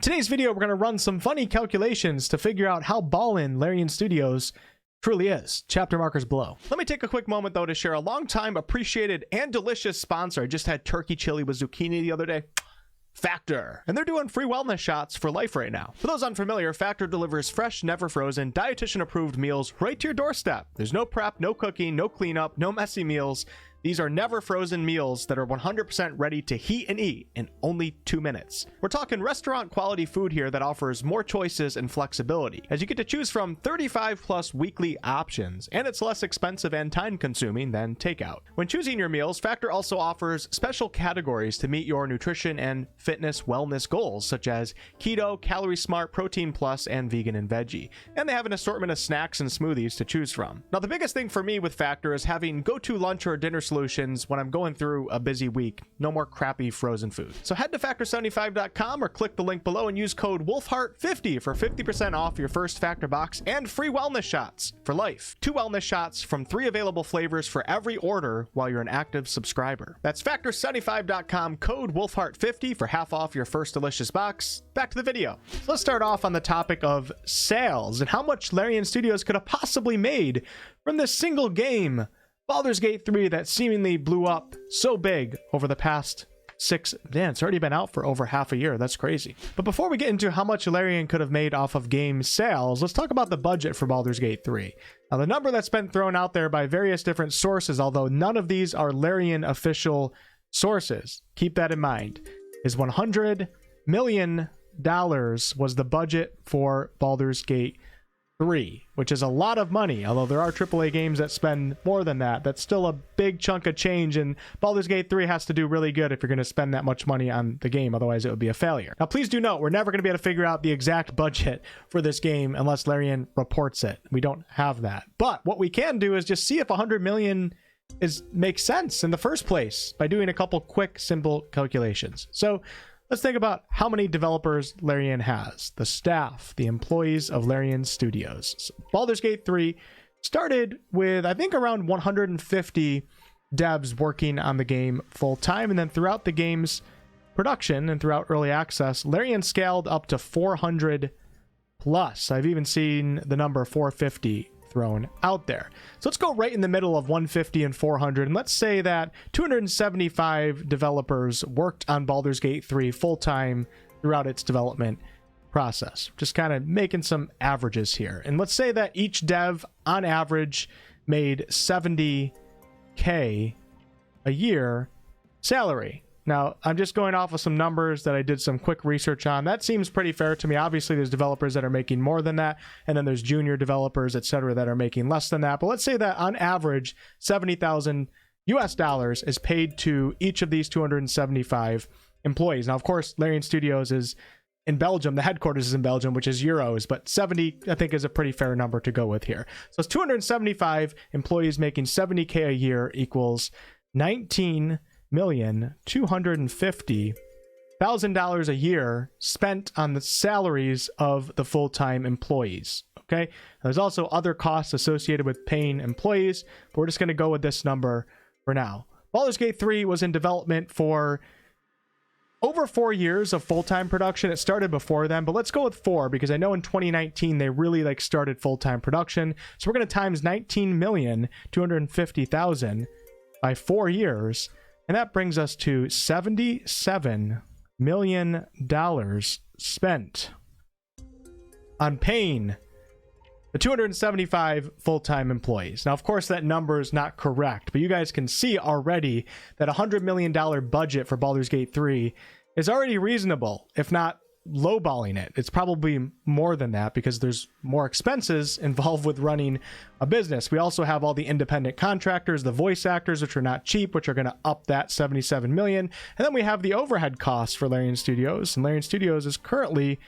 In today's video, we're going to run some funny calculations to figure out how ballin' Larian Studios truly is. Chapter markers below. Let me take a quick moment though to share a long-time appreciated and delicious sponsor. I just had turkey chili with zucchini the other day. Factor. And they're doing free wellness shots for life right now. For those unfamiliar, Factor delivers fresh, never frozen, dietitian approved meals right to your doorstep. There's no prep, no cooking, no cleanup, no messy meals. These are never frozen meals that are 100% ready to heat and eat in only 2 minutes. We're talking restaurant quality food here that offers more choices and flexibility, as you get to choose from 35 plus weekly options, and it's less expensive and time consuming than takeout. When choosing your meals, Factor also offers special categories to meet your nutrition and fitness wellness goals, such as keto, calorie smart, protein plus, and vegan and veggie. And they have an assortment of snacks and smoothies to choose from. Now, the biggest thing for me with Factor is having go-to lunch or dinner solutions when I'm going through a busy week. No more crappy frozen food. So head to factor75.com or click the link below and use code WolfheartFPS for 50% off your first Factor box and free wellness shots for life. 2 wellness shots from 3 available flavors for every order while you're an active subscriber. That's factor75.com, code WolfheartFPS for half off your first delicious box. Back to the video. So let's start off on the topic of sales and how much Larian Studios could have possibly made from this single game, Baldur's Gate 3, that seemingly blew up so big over the past it's already been out for over half a year. That's crazy. But before we get into how much Larian could have made off of game sales, let's talk about the budget for Baldur's Gate 3. Now, the number that's been thrown out there by various different sources, although none of these are Larian official sources, keep that in mind, is $100 million was the budget for Baldur's Gate 3, which is a lot of money. Although there are AAA games that spend more than that, that's still a big chunk of change, and Baldur's Gate 3 has to do really good if you're going to spend that much money on the game, otherwise it would be a failure. Now, please do note, we're never going to be able to figure out the exact budget for this game unless Larian reports it. We don't have that. But what we can do is just see if 100 million makes sense in the first place by doing a couple quick, simple calculations. So let's think about how many developers Larian has, the staff, the employees of Larian Studios. So Baldur's Gate 3 started with, I think, around 150 devs working on the game full time, and then throughout the game's production and throughout early access, Larian scaled up to 400 plus. I've even seen the number 450 thrown out there. So let's go right in the middle of 150 and 400, and let's say that 275 developers worked on Baldur's Gate 3 full-time throughout its development process. Just kind of making some averages here. And let's say that each dev on average made 70K a year salary. Now, I'm just going off of some numbers that I did some quick research on. That seems pretty fair to me. Obviously, there's developers that are making more than that, and then there's junior developers, etc., that are making less than that. But let's say that on average, $70,000 US is paid to each of these 275 employees. Now, of course, Larian Studios is in Belgium. The headquarters is in Belgium, which is euros, but 70, I think, is a pretty fair number to go with here. So it's 275 employees making 70K a year equals $19,250,000 a year spent on the salaries of the full-time employees. Okay, there's also other costs associated with paying employees, but we're just going to go with this number for now. Baldur's Gate 3 was in development for over 4 years of full-time production. It started before then, but let's go with 4 because I know in 2019 they really started full-time production. So we're going to times 19,250,000 by 4 years. And that brings us to $77 million spent on paying the 275 full-time employees. Now, of course, that number is not correct, but you guys can see already that $100 million budget for Baldur's Gate 3 is already reasonable, if not lowballing it. It's probably more than that because there's more expenses involved with running a business. We also have all the independent contractors, the voice actors, which are not cheap, which are going to up that 77 million. And then we have the overhead costs for Larian Studios. And Larian Studios is currently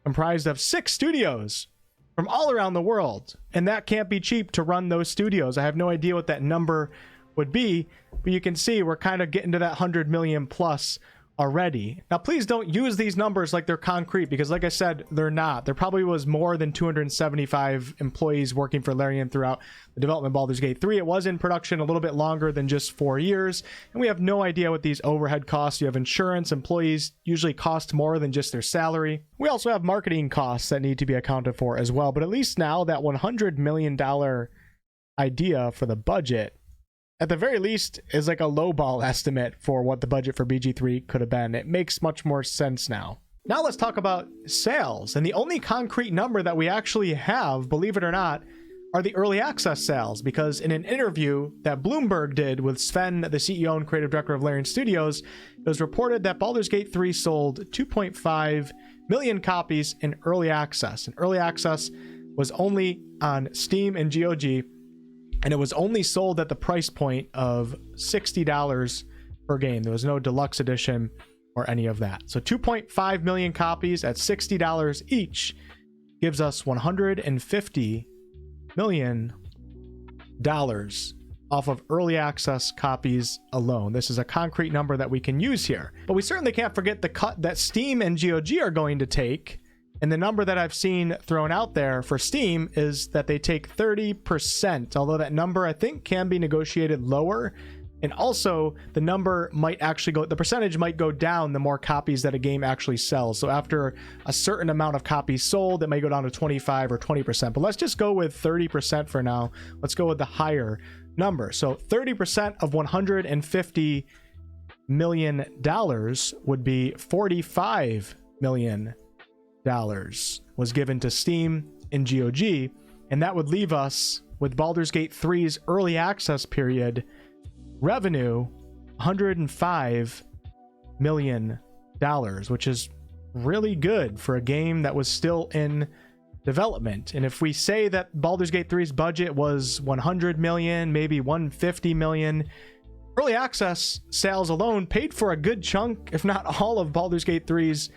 comprised of 6 studios from all around the world. And that can't be cheap to run those studios. I have no idea what that number would be, but you can see we're kind of getting to that 100 million plus already. Now, please don't use these numbers like they're concrete, because like I said, they're not. There probably was more than 275 employees working for Larian throughout the development of Baldur's Gate 3. It was in production a little bit longer than just 4 years, and we have no idea what these overhead costs. You have insurance. Employees usually cost more than just their salary. We also have marketing costs that need to be accounted for as well, but at least now that $100 million idea for the budget, at the very least, is like a lowball estimate for what the budget for BG3 could have been. It makes much more sense now. Now let's talk about sales. And the only concrete number that we actually have, believe it or not, are the early access sales. Because in an interview that Bloomberg did with Sven, the CEO and creative director of Larian Studios, it was reported that Baldur's Gate 3 sold 2.5 million copies in early access. And early access was only on Steam and GOG, and it was only sold at the price point of $60 per game. There was no deluxe edition or any of that. So 2.5 million copies at $60 each gives us $150 million off of early access copies alone. This is a concrete number that we can use here. But we certainly can't forget the cut that Steam and GOG are going to take. And the number that I've seen thrown out there for Steam is that they take 30%, although that number I think can be negotiated lower. And also the number might actually go, the percentage might go down the more copies that a game actually sells. So after a certain amount of copies sold, it may go down to 25 or 20%. But let's just go with 30% for now. Let's go with the higher number. So 30% of $150 million would be $45 million was given to Steam and GOG, and that would leave us with Baldur's Gate 3's early access period revenue $105 million, which is really good for a game that was still in development. And if we say that Baldur's Gate 3's budget was 100 million, maybe 150 million, early access sales alone paid for a good chunk, if not all, of Baldur's Gate 3's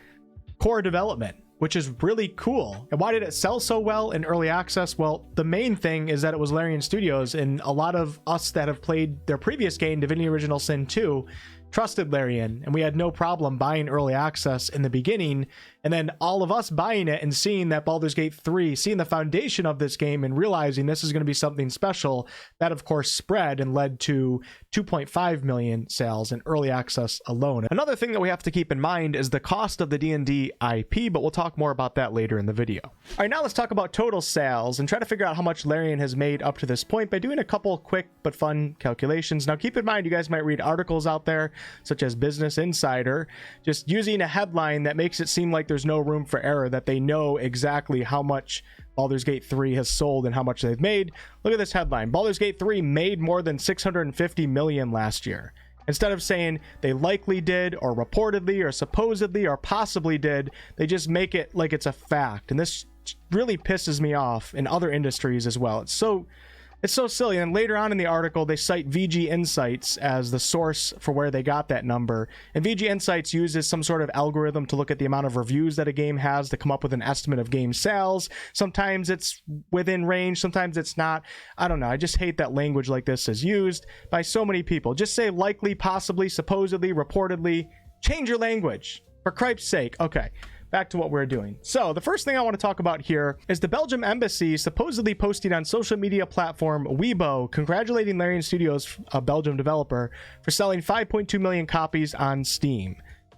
core development, which is really cool. And why did it sell so well in early access? Well, the main thing is that it was Larian Studios, and a lot of us that have played their previous game, Divinity Original Sin 2, trusted Larian, and we had no problem buying early access in the beginning. And then all of us buying it and seeing that Baldur's Gate 3, seeing the foundation of this game and realizing this is going to be something special, that of course spread and led to 2.5 million sales in early access alone. Another thing that we have to keep in mind is the cost of the D&D IP, but we'll talk more about that later in the video. All right, now let's talk about total sales and try to figure out how much Larian has made up to this point by doing a couple quick but fun calculations. Now keep in mind, you guys might read articles out there such as Business Insider, just using a headline that makes it seem like there's no room for error, that they know exactly how much Baldur's Gate 3 has sold and how much they've made. Look at this headline. Baldur's Gate 3 made more than 650 million last year. Instead of saying they likely did or reportedly or supposedly or possibly did, they just make it like it's a fact. And this really pisses me off in other industries as well. It's so silly. And later on in the article, they cite VG Insights as the source for where they got that number. And VG Insights uses some sort of algorithm to look at the amount of reviews that a game has to come up with an estimate of game sales. Sometimes it's within range, sometimes it's not. I don't know. I just hate that language like this is used by so many people. Just say likely, possibly, supposedly, reportedly. Change your language, for Cripe's sake. Okay. Back to what we're doing. So the first thing I want to talk about here is the Belgium embassy supposedly posting on social media platform Weibo congratulating Larian Studios, a Belgium developer, for selling 5.2 million copies on Steam.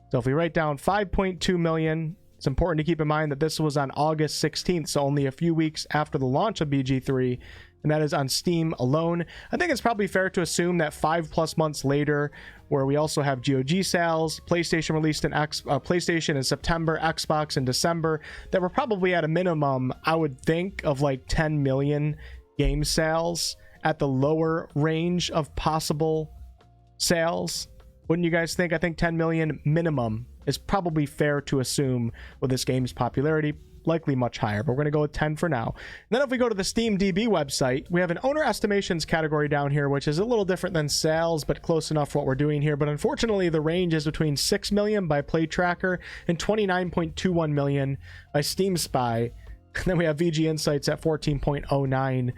So if we write down 5.2 million, it's important to keep in mind that this was on August 16th, so only a few weeks after the launch of BG3, and that is on Steam alone. I think it's probably fair to assume that 5+ months later, where we also have GOG sales, PlayStation released in PlayStation in September, Xbox in December, that we're probably at a minimum, I would think, of like 10 million game sales at the lower range of possible sales. Wouldn't you guys think? I think 10 million minimum is probably fair to assume with this game's popularity. Likely much higher, but we're going to go with 10 for now. And then if we go to the SteamDB website, we have an owner estimations category down here, which is a little different than sales, but close enough for what we're doing here. But unfortunately, the range is between 6 million by PlayTracker and 29.21 million by Steam Spy. And then we have VG Insights at 14.09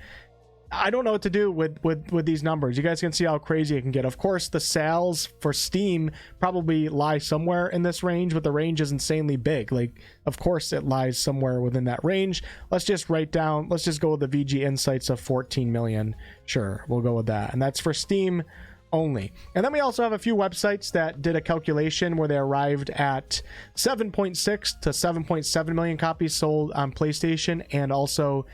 I don't know what to do with these numbers. You guys can see how crazy it can get. Of course, the sales for Steam probably lie somewhere in this range, but the range is insanely big. Like, of course it lies somewhere within that range. Let's just go with the VG Insights of 14 million. Sure, we'll go with that. And that's for Steam only. And then we also have a few websites that did a calculation where they arrived at 7.6 to 7.7 million copies sold on PlayStation and also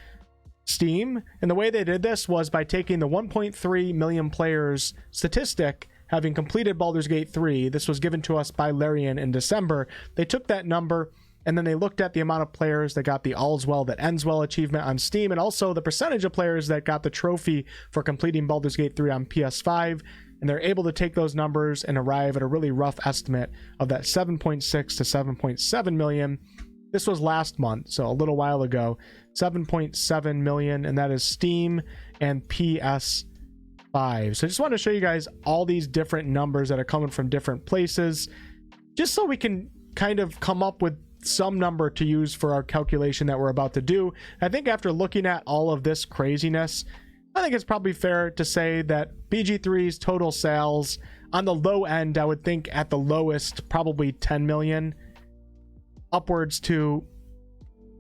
Steam. And the way they did this was by taking the 1.3 million players statistic having completed Baldur's Gate 3. This was given to us by Larian in December. They took that number and then they looked at the amount of players that got the All's Well That Ends Well achievement on Steam, and also the percentage of players that got the trophy for completing Baldur's Gate 3 on PS5. And they're able to take those numbers and arrive at a really rough estimate of that 7.6 to 7.7 million. This was last month, so a little while ago. 7.7 million, and that is Steam and PS5. So I just want to show you guys all these different numbers that are coming from different places, just so we can kind of come up with some number to use for our calculation that we're about to do. I think after looking at all of this craziness, I think it's probably fair to say that BG3's total sales on the low end, I would think at the lowest, probably 10 million, upwards to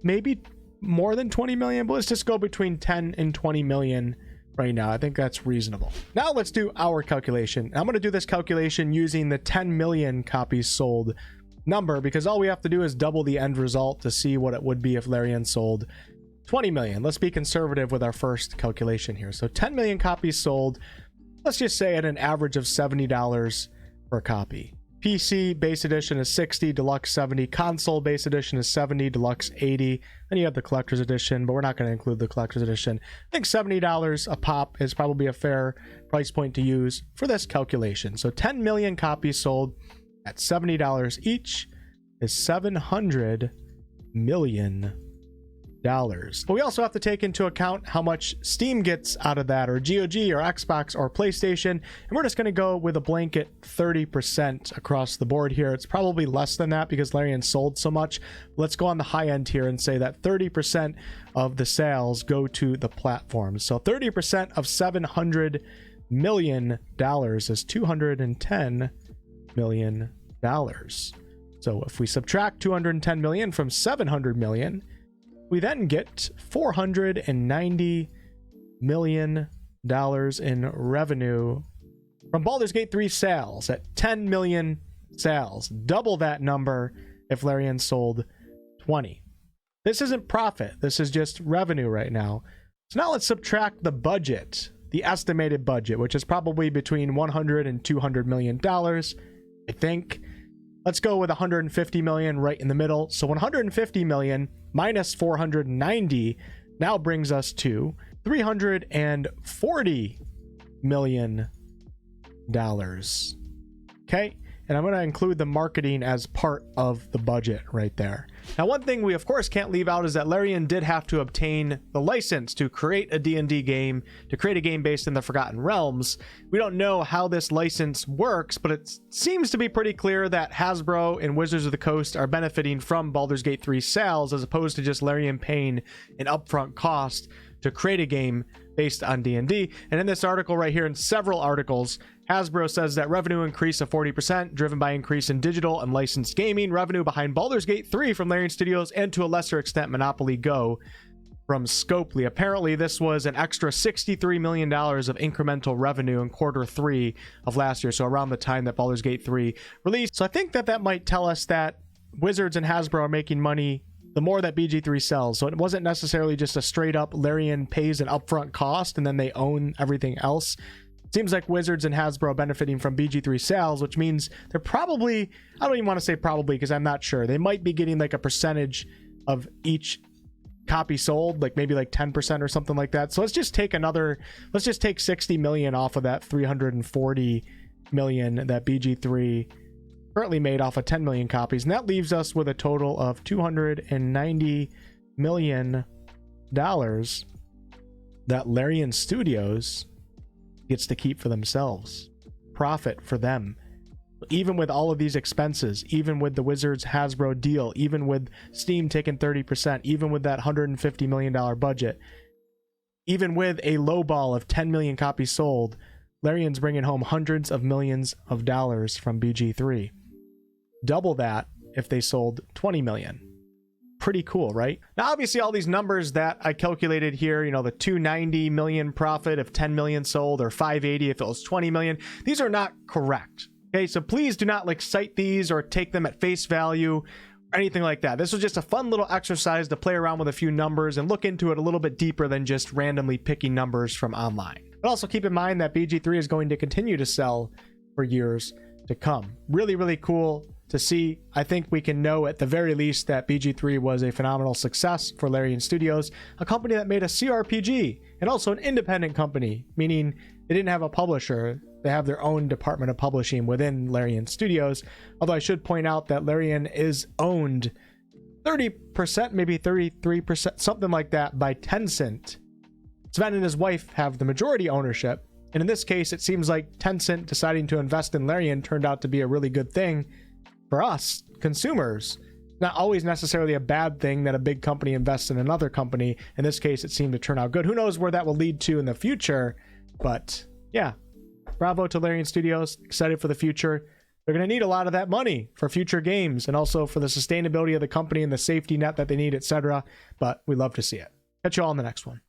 maybe more than 20 million, but let's just go between 10 and 20 million right now. I think that's reasonable. Now let's do our calculation. I'm going to do this calculation using the 10 million copies sold number, because all we have to do is double the end result to see what it would be if Larian sold 20 million. Let's be conservative with our first calculation here. So 10 million copies sold, let's just say at an average of $70 per copy. PC base edition is 60, deluxe 70, console base edition is 70, deluxe 80, and you have the collector's edition, but we're not going to include the collector's edition. I think $70 a pop is probably a fair price point to use for this calculation. So 10 million copies sold at $70 each is $700 million. But we also have to take into account how much Steam gets out of that, or GOG, or Xbox, or PlayStation, and we're just going to go with a blanket 30% across the board here. It's probably less than that because Larian sold so much. Let's go on the high end here and say that 30% of the sales go to the platform. So 30% of $700 million is $210 million. So if we subtract 210 million from 700 million, we then get $490 million in revenue from Baldur's Gate 3 sales at 10 million sales. Double that number if Larian sold 20. This isn't profit. This is just revenue right now. So now let's subtract the budget, the estimated budget, which is probably between $100 and $200 million, I think. Let's go with 150 million right in the middle. So 150 million minus 490 now brings us to $340 million. Okay. And I'm going to include the marketing as part of the budget right there. Now, one thing we of course can't leave out is that Larian did have to obtain the license to create a D&D game, to create a game based in the Forgotten Realms. We don't know how this license works, but it seems to be pretty clear that Hasbro and Wizards of the Coast are benefiting from Baldur's Gate 3 sales, as opposed to just Larian paying an upfront cost to create a game based on D&D. And in this article right here, in several articles, Hasbro says that revenue increase of 40% driven by increase in digital and licensed gaming revenue behind Baldur's Gate 3 from Larian Studios, and to a lesser extent Monopoly Go from Scopely. Apparently this was an extra $63 million of incremental revenue in quarter 3 of last year, so around the time that Baldur's Gate 3 released. So I think that might tell us that Wizards and Hasbro are making money the more that BG3 sells. So it wasn't necessarily just a straight up Larian pays an upfront cost and then they own everything else. It seems like Wizards and Hasbro are benefiting from BG3 sales, which means they're probably, I don't even want to say probably because I'm not sure, they might be getting like a percentage of each copy sold, like maybe like 10% or something like that. So let's just take 60 million off of that 340 million that BG3 currently made off of 10 million copies, and that leaves us with a total of $290 million that Larian Studios gets to keep for themselves. Profit for them. Even with all of these expenses, even with the Wizards Hasbro deal, even with Steam taking 30%, even with that $150 million budget, even with a low ball of 10 million copies sold, Larian's bringing home hundreds of millions of dollars from BG3. Double that if they sold 20 million. Pretty cool, right? Now, obviously, all these numbers that I calculated here, you know, the 290 million profit if 10 million sold, or 580 if it was 20 million, these are not correct. Okay, so please do not like cite these or take them at face value or anything like that. This was just a fun little exercise to play around with a few numbers and look into it a little bit deeper than just randomly picking numbers from online. But also keep in mind that BG3 is going to continue to sell for years to come. Really, really cool to see. I think we can know at the very least that BG3 was a phenomenal success for Larian Studios, a company that made a CRPG and also an independent company, meaning they didn't have a publisher. They have their own department of publishing within Larian Studios. Although I should point out that Larian is owned 30%, maybe 33%, something like that, by Tencent. Sven and his wife have the majority ownership. And in this case, it seems like Tencent deciding to invest in Larian turned out to be a really good thing for us, consumers. Not always necessarily a bad thing that a big company invests in another company. In this case, it seemed to turn out good. Who knows where that will lead to in the future? But yeah, bravo to Larian Studios. Excited for the future. They're going to need a lot of that money for future games and also for the sustainability of the company and the safety net that they need, etc. But we love to see it. Catch you all in the next one.